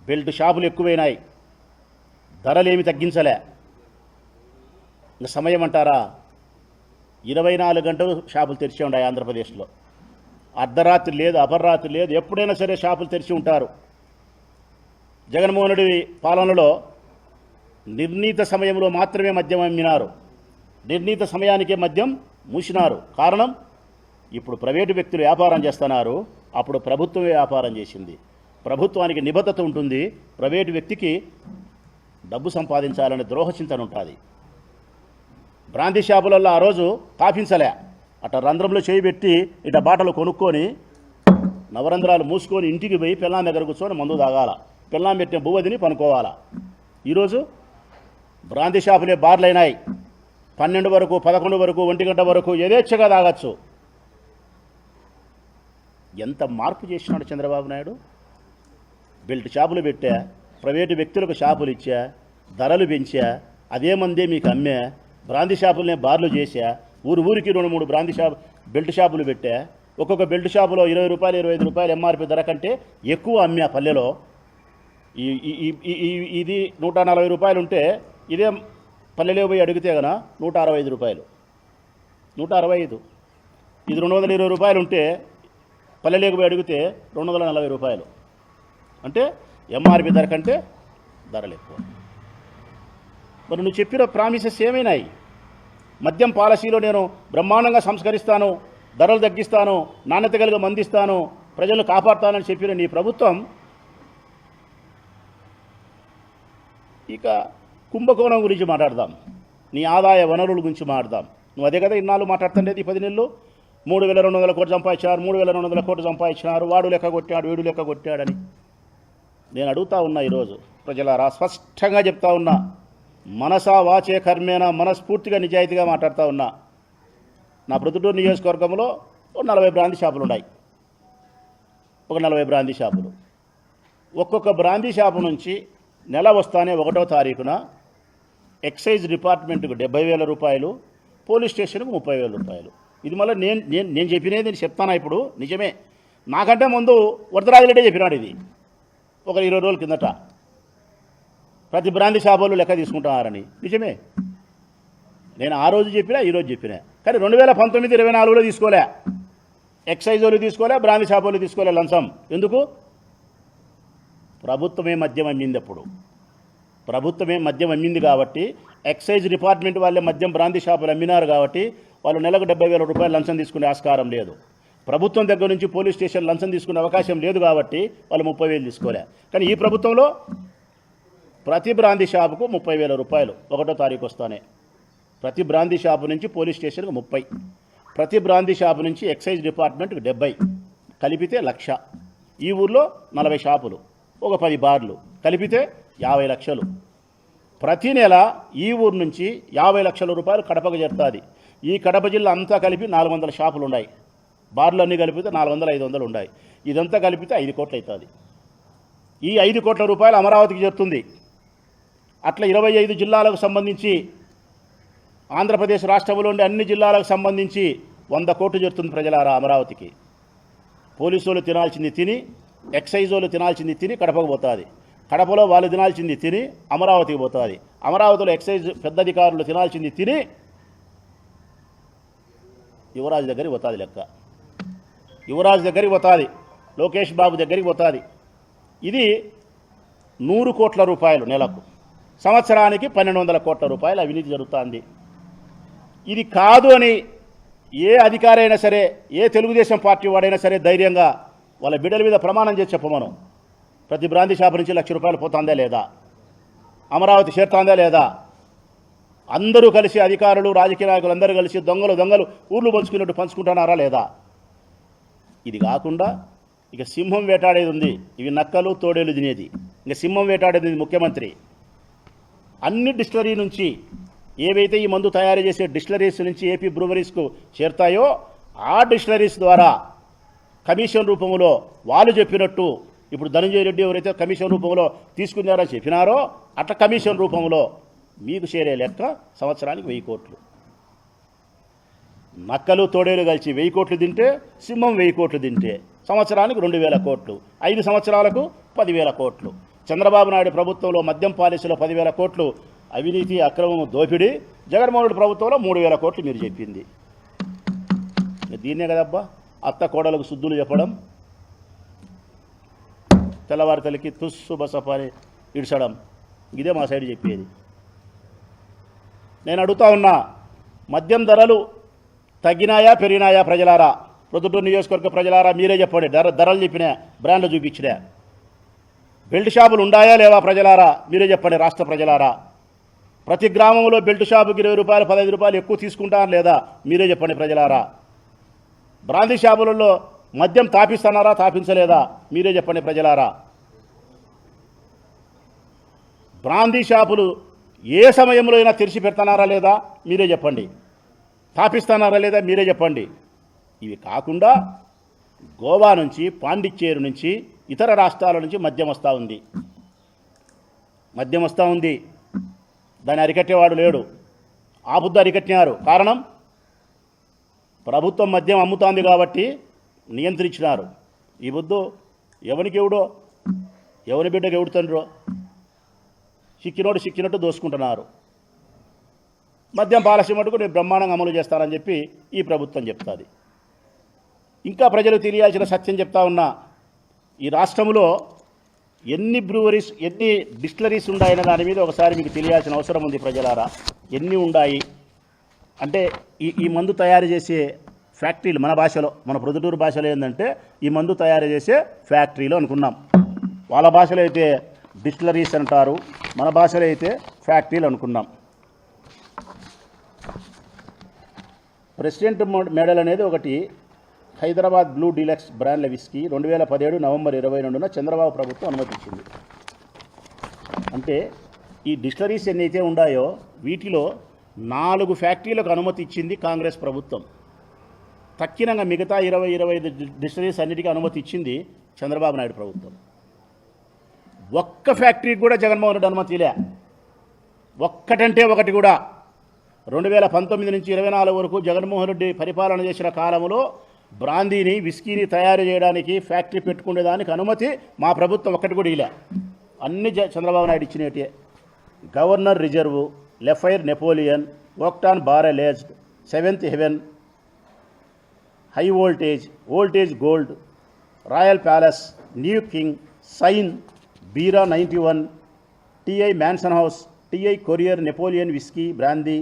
Belt షాపులు ఎక్కువైనాయి, ధరలేమి తగ్గించలే. ఇంకా సమయం అంటారా, 24 గంటలు షాపులు తెరిచి ఉన్నాయి ఆంధ్రప్రదేశ్లో. అర్ధరాత్రి లేదు, అపర్రాత్రి లేదు, ఎప్పుడైనా సరే షాపులు తెరిచి ఉంటారు. జగన్మోహన్ రెడ్డి పాలనలో నిర్ణీత సమయంలో మాత్రమే మద్యం అమ్మినారు, నిర్ణీత సమయానికే మద్యం మూసినారు. కారణం, ఇప్పుడు ప్రైవేటు వ్యక్తులు వ్యాపారం చేస్తున్నారు, అప్పుడు ప్రభుత్వమే వ్యాపారం చేసింది. ప్రభుత్వానికి నిబద్ధత ఉంటుంది, ప్రైవేటు వ్యక్తికి డబ్బు సంపాదించాలనే ద్రోహచింతన ఉంటుంది. బ్రాందీ షాపులలో ఆ రోజు తాపించలే, అట్లా రంధ్రంలో చేయబెట్టి ఇట బాటలు కొనుక్కొని నవరంధ్రాలు మూసుకొని ఇంటికి పోయి పిల్లాం దగ్గర కూర్చొని మందు తాగాల, పిల్లాం పెట్టిన బువ్వ తిని పనుకోవాలా. ఈరోజు బ్రాందీ షాపులే బార్లైనాయి. 12 వరకు, 11 వరకు, 1 గంట వరకు యథేచ్ఛగా తాగచ్చు. ఎంత మార్పు చేసినాడు చంద్రబాబు నాయుడు. బెల్ట్ షాపులు పెట్టా, ప్రైవేటు వ్యక్తులకు షాపులు ఇచ్చా, ధరలు పెంచా, అదే మందే మీకు అమ్మే, బ్రాందీ షాపులనే బార్లు చేశా, ఊరికి 2-3 బ్రాందీ బెల్ట్ షాపులు పెట్టా. ఒక్కొక్క బెల్ట్ షాపులో 20 రూపాయలు 25 రూపాయలు ఎంఆర్పి ధర కంటే ఎక్కువ అమ్మా పల్లెలో. ఇది 140 రూపాయలు ఉంటే ఇదే పల్లెలో పోయి అడిగితే కన్నా 165 రూపాయలు, 165. ఇది 220 రూపాయలు ఉంటే పల్లెలోకి పోయి అడిగితే 240 రూపాయలు. అంటే ఎంఆర్పి ధర కంటే ధరలు ఎక్కువ. మరి నువ్వు చెప్పిన ప్రామిసెస్ ఏమైనాయి? మద్యం పాలసీలో నేను బ్రహ్మాండంగా సంస్కరిస్తాను, ధరలు తగ్గిస్తాను, నాణ్యత కలిగి మందిస్తాను, ప్రజలను కాపాడుతానని చెప్పిన నీ ప్రభుత్వం ఇక కుంభకోణం గురించి మాట్లాడదాం, నీ ఆదాయ వనరుల గురించి మాట్లాడదాం. నువ్వు అదే కదా ఇన్నాళ్ళు మాట్లాడుతుండేది. ఈ 10 నెలలు 3,200 కోట్లు సంపాదించినారు, 3,200 కోట్లు సంపాదించినారు, వాడు లెక్క కొట్టాడు, వీడు లెక్క కొట్టాడని. నేను అడుగుతా ఉన్నా ఈరోజు ప్రజలారా, స్పష్టంగా చెప్తా ఉన్నా, మనసా వాచే కర్మేనా, మనస్ఫూర్తిగా నిజాయితీగా మాట్లాడుతూ ఉన్నా. నా ప్రొద్దుటూరు నియోజకవర్గంలో 40 బ్రాందీ షాపులు ఉన్నాయి, ఒక 40 బ్రాందీ షాపులు. ఒక్కొక్క బ్రాందీ షాపు నుంచి నెల వస్తానే 1వ తారీఖున ఎక్సైజ్ డిపార్ట్మెంట్కు 70,000 రూపాయలు, పోలీస్ స్టేషన్కు 30,000 రూపాయలు. ఇది మళ్ళీ నేను చెప్పినది నేను చెప్తానా ఇప్పుడు, నిజమే. నాకంటే ముందు వరదరాజరెడ్డి చెప్పినాడు ఇది ఒక 20 రోజుల కిందట. ప్రతి బ్రాందీ షాపులు లెక్క తీసుకుంటున్నారని, నిజమే. నేను ఆ రోజు చెప్పినా, ఈరోజు చెప్పినా. కానీ 2019-24లో తీసుకోలే, ఎక్సైజ్ వాళ్ళు తీసుకోలే, బ్రాందీ షాపులు తీసుకోలే లంచం. ఎందుకు? ప్రభుత్వమే మద్యం అమ్మింది. అప్పుడు ప్రభుత్వమే మద్యం అమ్మింది కాబట్టి, ఎక్సైజ్ డిపార్ట్మెంట్ వాళ్ళే మద్యం బ్రాందీ షాపులు అమ్మినారు కాబట్టి వాళ్ళు నెలకు 70,000 రూపాయలు లంచం తీసుకునే ఆస్కారం లేదు. ప్రభుత్వం దగ్గర నుంచి పోలీస్ స్టేషన్ లంచం తీసుకునే అవకాశం లేదు కాబట్టి వాళ్ళు 30,000 తీసుకోలే. కానీ ఈ ప్రభుత్వంలో ప్రతి బ్రాందీ షాపుకు 30,000 రూపాయలు 1వ తారీఖు వస్తానే. ప్రతి బ్రాందీ షాపు నుంచి పోలీస్ స్టేషన్కు 30, ప్రతి బ్రాందీ షాపు నుంచి ఎక్సైజ్ డిపార్ట్మెంట్కి 70, కలిపితే 1,00,000. ఈ ఊర్లో 40 షాపులు, ఒక 10 బార్లు, కలిపితే 50 లక్షలు. ప్రతి నెల ఈ ఊరు నుంచి 50 లక్షల రూపాయలు కడపకు చేరుతుంది. ఈ కడప జిల్లా అంతా కలిపి 400 షాపులు ఉన్నాయి, బార్లు అన్నీ కలిపితే 400-500 ఉన్నాయి. ఇదంతా కలిపితే 5 కోట్లు అవుతుంది. ఈ 5 కోట్ల రూపాయలు అమరావతికి చేరుతుంది. అట్లా 25 జిల్లాలకు సంబంధించి, ఆంధ్రప్రదేశ్ రాష్ట్రంలోని అన్ని జిల్లాలకు సంబంధించి 100 కోట్లు చేరుతుంది ప్రజలారా అమరావతికి. పోలీసు వాళ్ళు తినాల్సింది తిని, ఎక్సైజ్ వాళ్ళు తినాల్సింది తిని కడపకు పోతుంది, కడపలో వాళ్ళు తినాల్సింది తిని అమరావతికి పోతుంది, అమరావతిలో ఎక్సైజ్ పెద్ద అధికారులు తినాల్సింది తిని యువరాజు దగ్గరికి పోతుంది. లెక్క యువరాజు దగ్గరికి పోతుంది, లోకేష్ బాబు దగ్గరికి పోతుంది. ఇది 100 కోట్ల రూపాయలు నెలకు, సంవత్సరానికి 1,200 కోట్ల రూపాయలు అవినీతి జరుగుతుంది. ఇది కాదు అని ఏ అధికారి అయినా సరే, ఏ తెలుగుదేశం పార్టీ వాడైనా సరే ధైర్యంగా వాళ్ళ బిడ్డల మీద ప్రమాణం చేసి చెప్పమను. ప్రతి బ్రాందీ షాపు నుంచి 1,00,000 రూపాయలు పోతుందా లేదా, అమరావతి చేరుతుందా లేదా, అందరూ కలిసి అధికారులు రాజకీయ నాయకులు అందరూ కలిసి దొంగలు ఊర్లు పంచుకున్నట్టు పంచుకుంటున్నారా లేదా? ఇది కాకుండా ఇక సింహం వేటాడేది ఉంది. ఇవి నక్కలు తోడేలు తినేది. ఇంకా సింహం వేటాడేది ముఖ్యమంత్రి. అన్ని డిస్టిలరీ నుంచి ఏవైతే ఈ మందు తయారు చేసే డిస్టిలరీస్ నుంచి ఏపీ బ్రూవరీస్కు చేరుతాయో ఆ డిస్టిలరీస్ ద్వారా కమిషన్ రూపంలో వాళ్ళు చెప్పినట్టు, ఇప్పుడు ధనంజయ రెడ్డి ఎవరైతే కమిషన్ రూపంలో తీసుకున్నారని చెప్పినారో అట్లా కమిషన్ రూపంలో మీకు చేరే లెక్క సంవత్సరానికి 1000 కోట్లు. నక్కలు తోడేలు కలిసి 1000 కోట్లు తింటే, సింహం 1000 కోట్లు తింటే సంవత్సరానికి 2,000 కోట్లు, 5 సంవత్సరాలకు 10,000 కోట్లు. చంద్రబాబు నాయుడు ప్రభుత్వంలో మద్యం పాలసీలో 10,000 కోట్లు అవినీతి అక్రమం దోపిడీ, జగన్మోహన్ రెడ్డి ప్రభుత్వంలో 3,000 కోట్లు మీరు చెప్పింది. దీన్నే కదబ్బా అత్త కోడలకు శుద్ధులు చెప్పడం, తెల్లవారి తల్లికి తుస్సు బసపని ఇడ్చడం. ఇదే మా సైడ్ చెప్పేది. నేను అడుగుతా ఉన్నా, మద్యం ధరలు తగ్గినాయా పెరిగినాయా? ప్రజలారా, ప్రొద్దుటూరు నియోజకవర్గ ప్రజలారా మీరే చెప్పండి. ధరలు చెప్పినా, బ్రాండ్లు చూపించినా. బెల్ట్ షాపులు ఉండాయా లేవా? ప్రజలారా మీరే చెప్పండి. రాష్ట్ర ప్రజలారా, ప్రతి గ్రామంలో బెల్ట్ షాపుకి 20 రూపాయలు 15 రూపాయలు ఎక్కువ తీసుకుంటారా లేదా? మీరే చెప్పండి ప్రజలారా. బ్రాందీ షాపులలో మద్యం తాపిస్తున్నారా తాపించలేదా? మీరే చెప్పండి ప్రజలారా. బ్రాందీ షాపులు ఏ సమయంలో అయినా తెరిచి పెడుతున్నారా లేదా? మీరే చెప్పండి. తాపిస్తున్నారా లేదా? మీరే చెప్పండి. ఇవి కాకుండా గోవా నుంచి, పాండిచ్చేరి నుంచి, ఇతర రాష్ట్రాల నుంచి మద్యం వస్తూ ఉంది. దాన్ని అరికట్టేవాడు లేడు. ఆ బుద్ధ అరికట్టినారు. కారణం, ప్రభుత్వం మద్యం అమ్ముతోంది కాబట్టి నియంత్రించినారు. ఈ బుద్ధు ఎవరికి ఎవడో, ఎవరి బిడ్డకి ఎవడుతుండ్రో సిక్కినట్టు దోసుకుంటున్నారు. మద్యం పాలసీ మటుకు నేను బ్రహ్మాండంగా అమలు చేస్తానని చెప్పి ఈ ప్రభుత్వం చెప్తుంది. ఇంకా ప్రజలు తెలియాల్సిన సత్యం చెప్తా ఉన్నా, ఈ రాష్ట్రంలో ఎన్ని బ్రూవరీస్, ఎన్ని డిస్టిలరీస్ ఉన్నాయన్న దాని మీద ఒకసారి మీకు తెలియాల్సిన అవసరం ఉంది ప్రజలారా. ఎన్ని ఉన్నాయి అంటే, ఈ మందు తయారు చేసే ఫ్యాక్టరీలు, మన భాషలో, మన ప్రొద్దుటూరు భాషలో ఏంటంటే ఈ మందు తయారు చేసే ఫ్యాక్టరీలు అనుకున్నాం. వాళ్ళ భాషలో అయితే డిస్టిలరీస్ అంటారు, మన భాషలో అయితే ఫ్యాక్టరీలు అనుకున్నాం. ప్రెసిడెంట్ మెడల్ అనేది ఒకటి హైదరాబాద్ బ్లూ డీలక్స్ బ్రాండ్ల విస్కీ 2017 నవంబర్ 22న చంద్రబాబు ప్రభుత్వం అనుమతించింది. అంటే ఈ డిస్టిలరీస్ ఎన్నైతే ఉన్నాయో వీటిలో 4 ఫ్యాక్టరీలకు అనుమతి ఇచ్చింది కాంగ్రెస్ ప్రభుత్వం. తక్కినంగా మిగతా 20-25 డిస్టిలరీస్ అన్నిటికీ అనుమతి ఇచ్చింది చంద్రబాబు నాయుడు ప్రభుత్వం. ఒక్క ఫ్యాక్టరీకి కూడా జగన్మోహన్ రెడ్డి అనుమతి లే. ఒక్కటంటే ఒకటి కూడా. 2019 నుంచి 24 వరకు జగన్మోహన్ రెడ్డి పరిపాలన చేసిన కాలంలో బ్రాందీని, విస్కీని తయారు చేయడానికి ఫ్యాక్టరీ పెట్టుకునేదానికి అనుమతి మా ప్రభుత్వం ఒక్కటి కూడా ఇలా. అన్ని చంద్రబాబు నాయుడు ఇచ్చినట్టే. గవర్నర్ రిజర్వ్, లెఫైర్ Napoleon, Octane Barrel Aged, Seventh Heaven, High Voltage Gold, Royal Palace, New King, Sign, Bira 91, TI Mansion House, TI Courier, Napoleon whisky brandy,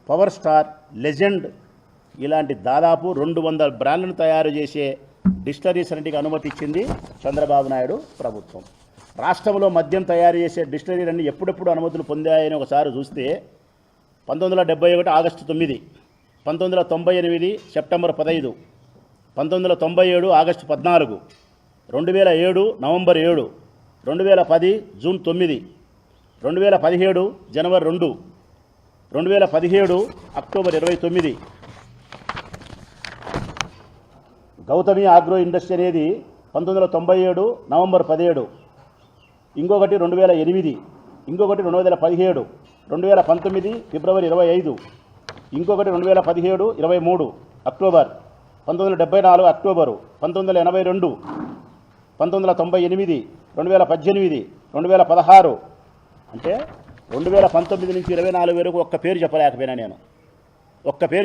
Power Star, Legend, ఇలాంటి దాదాపు 200 బ్రాండ్లను తయారు చేసే డిస్టిలరీస్ అన్నిటికీ అనుమతి ఇచ్చింది చంద్రబాబు నాయుడు ప్రభుత్వం. రాష్ట్రంలో మద్యం తయారు చేసే డిస్టిలరీలన్నీ ఎప్పుడెప్పుడు అనుమతులు పొందాయని ఒకసారి చూస్తే 1971 August 9, 1998 September 15, 1997 August 14, 2007 November 7, 2010 June 9, 2017 జనవరి 2, 2017 అక్టోబర్ 29. గౌతమి ఆగ్రో ఇండస్ట్రీ అనేది 1997 నవంబర్ 17, ఇంకొకటి 2008, ఇంకొకటి 2017, 2019 ఫిబ్రవరి 25, ఇంకొకటి 2017 23 అక్టోబర్, 1974 అక్టోబరు, 1982, 1998, 2018, 2016. అంటే 2019 నుంచి 24 వరకు ఒక్క పేరు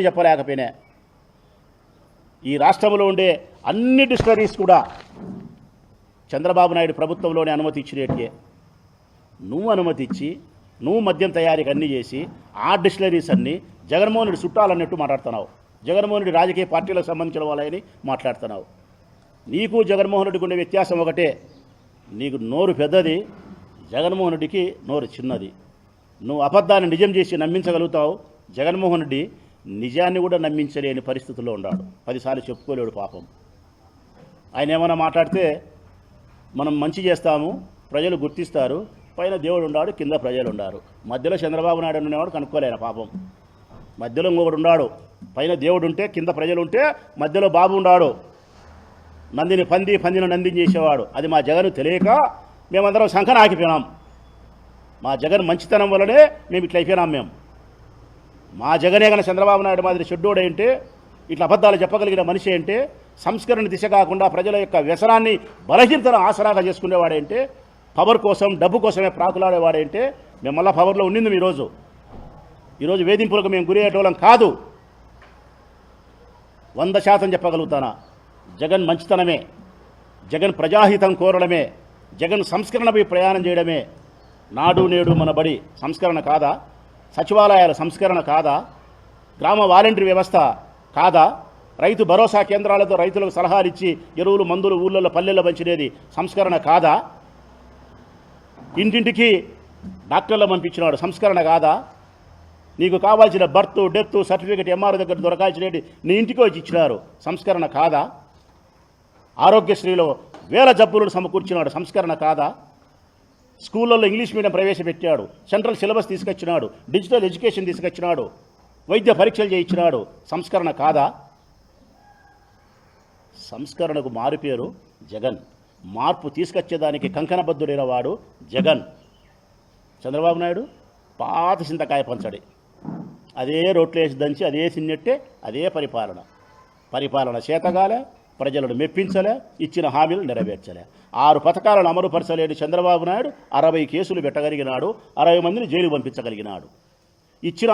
చెప్పలేకపోయినా. ఈ రాష్ట్రంలో ఉండే అన్ని డిస్టిలరీస్ కూడా చంద్రబాబు నాయుడు ప్రభుత్వంలోనే అనుమతి ఇచ్చినట్టే. నువ్వు అనుమతి ఇచ్చి, నువ్వు మద్యం తయారీకి అన్నీ చేసి, ఆ డిస్టిలరీస్ అన్నీ జగన్మోహన్ రెడ్డి చుట్టాలన్నట్టు మాట్లాడుతున్నావు. జగన్మోహన్ రెడ్డి రాజకీయ పార్టీలకు సంబంధించిన వాళ్ళని మాట్లాడుతున్నావు. నీకు జగన్మోహన్ రెడ్డికి ఉండే వ్యత్యాసం ఒకటే, నీకు నోరు పెద్దది, జగన్మోహన్ రెడ్డికి నోరు చిన్నది. నువ్వు అబద్ధాన్ని నిజం చేసి నమ్మించగలుగుతావు. జగన్మోహన్ రెడ్డి నిజాన్ని కూడా నమ్మించలేని పరిస్థితుల్లో ఉన్నాడు. 10 సార్లు చెప్పుకోలేడు పాపం. ఆయన ఏమైనా మాట్లాడితే మనం మంచి చేస్తాము, ప్రజలు గుర్తిస్తారు, పైన దేవుడు ఉన్నాడు, కింద ప్రజలు ఉన్నారు. మధ్యలో చంద్రబాబు నాయుడు ఉండేవాడు కనుక్కోలేను పాపం. మధ్యలో ఇంకొకడు ఉన్నాడు, పైన దేవుడు ఉంటే కింద ప్రజలు ఉంటే మధ్యలో బాబు ఉన్నాడు. పందిని నందిని చేసేవాడు. అది మా జగన్ తెలియక మేమందరం సంఖన ఆగిపోయినాం. మా జగన్ మంచితనం వల్లనే మేము ఇట్లా అయిపోయినాం. మా జగనే కన్నా చంద్రబాబు నాయుడు మాదిరి షెడ్యూడ్ అంటే, ఇట్లా అబద్ధాలు చెప్పగలిగిన మనిషి అంటే, సంస్కరణ దిశ కాకుండా ప్రజల యొక్క వ్యసనాన్ని బలహీనతను ఆసరాగా చేసుకునేవాడంటే పవర్ కోసం డబ్బు కోసమే ప్రాకులాడేవాడంటే మేము మళ్ళా పవర్లో ఉండింది ఈరోజు వేధింపులకు మేము గురయ్యేటోళ్ళం కాదు. 100% చెప్పగలుగుతానా? జగన్ మంచితనమే, జగన్ ప్రజాహితం కోరడమే, జగన్ సంస్కరణపై ప్రయాణం చేయడమే. నాడు నేడు మన బడి సంస్కరణ కాదా? సచివాలయాల సంస్కరణ కాదా? గ్రామ వాలంటరీ వ్యవస్థ కాదా? రైతు భరోసా కేంద్రాలతో రైతులకు సలహాలు ఇచ్చి ఎరువులు మందులు ఊళ్ళల్లో పల్లెల్లో పంచినది సంస్కరణ కాదా? ఇంటింటికి డాక్టర్లు పంపించినాడు సంస్కరణ కాదా? నీకు కావాల్సిన బర్త్ డెత్ సర్టిఫికేట్ ఎంఆర్ఓ దగ్గర దొరకాల్సినవి నీ ఇంటికి వచ్చి ఇచ్చినారు సంస్కరణ కాదా? ఆరోగ్యశ్రీలో వేల జబ్బులను సమకూర్చినాడు సంస్కరణ కాదా? స్కూళ్ళల్లో ఇంగ్లీష్ మీడియం ప్రవేశపెట్టాడు, సెంట్రల్ సిలబస్ తీసుకొచ్చినాడు, డిజిటల్ ఎడ్యుకేషన్ తీసుకొచ్చినాడు, వైద్య పరీక్షలు చేయించినాడు సంస్కరణ కాదా? సంస్కరణకు మారుపేరు జగన్. మార్పు తీసుకొచ్చేదానికి కంకణబద్ధుడైన వాడు జగన్. చంద్రబాబు నాయుడు పాత చింతకాయ పంచడి, అదే రోట్లు వేసి దంచి అదే సిన్నెట్టే అదే పరిపాలన చేతగాలే, ప్రజలను మెప్పించలే, ఇచ్చిన హామీలు నెరవేర్చలే. 6 పథకాలను అమలుపరచలేని చంద్రబాబు నాయుడు 60 కేసులు పెట్టగలిగినాడు, 60 మందిని జైలుకు పంపించగలిగినాడు. ఇచ్చిన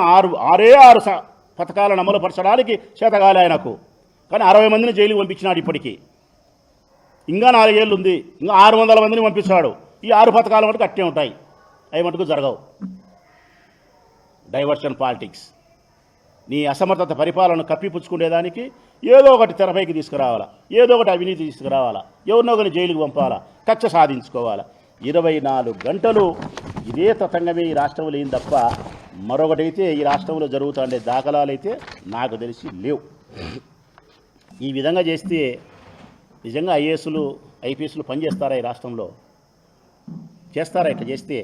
6 పథకాలను అమలుపరచడానికి చేతగాలే ఆయనకు, కానీ 60 మందిని జైలుకు పంపించినాడు. ఇప్పటికీ ఇంకా 4 ఏళ్ళు ఉంది, ఇంకా 600 మందిని పంపిస్తాడు. ఈ 6 పథకాల మటుకు అట్టే ఉంటాయి, అవి మటుకు జరగవు. Diversion politics. నీ అసమర్థత పరిపాలనను కప్పిపుచ్చుకునేదానికి ఏదో ఒకటి తెరపైకి తీసుకురావాలా, ఏదో ఒకటి అవినీతి తీసుకురావాలా, ఎవరినో ఒకరిని జైలుకు పంపాలా, కక్ష సాధించుకోవాలా. 24 గంటలు ఇదే తతంగమే ఈ రాష్ట్రంలో ఏం తప్ప మరొకటైతే ఈ రాష్ట్రంలో జరుగుతుండే దాఖలాలు అయితే నాకు తెలిసి లేవు. ఈ విధంగా చేస్తే నిజంగా ఐఏఎస్లు ఐపీఎస్లు పనిచేస్తారా? ఈ రాష్ట్రంలో చేస్తారా? ఇట్లా చేస్తే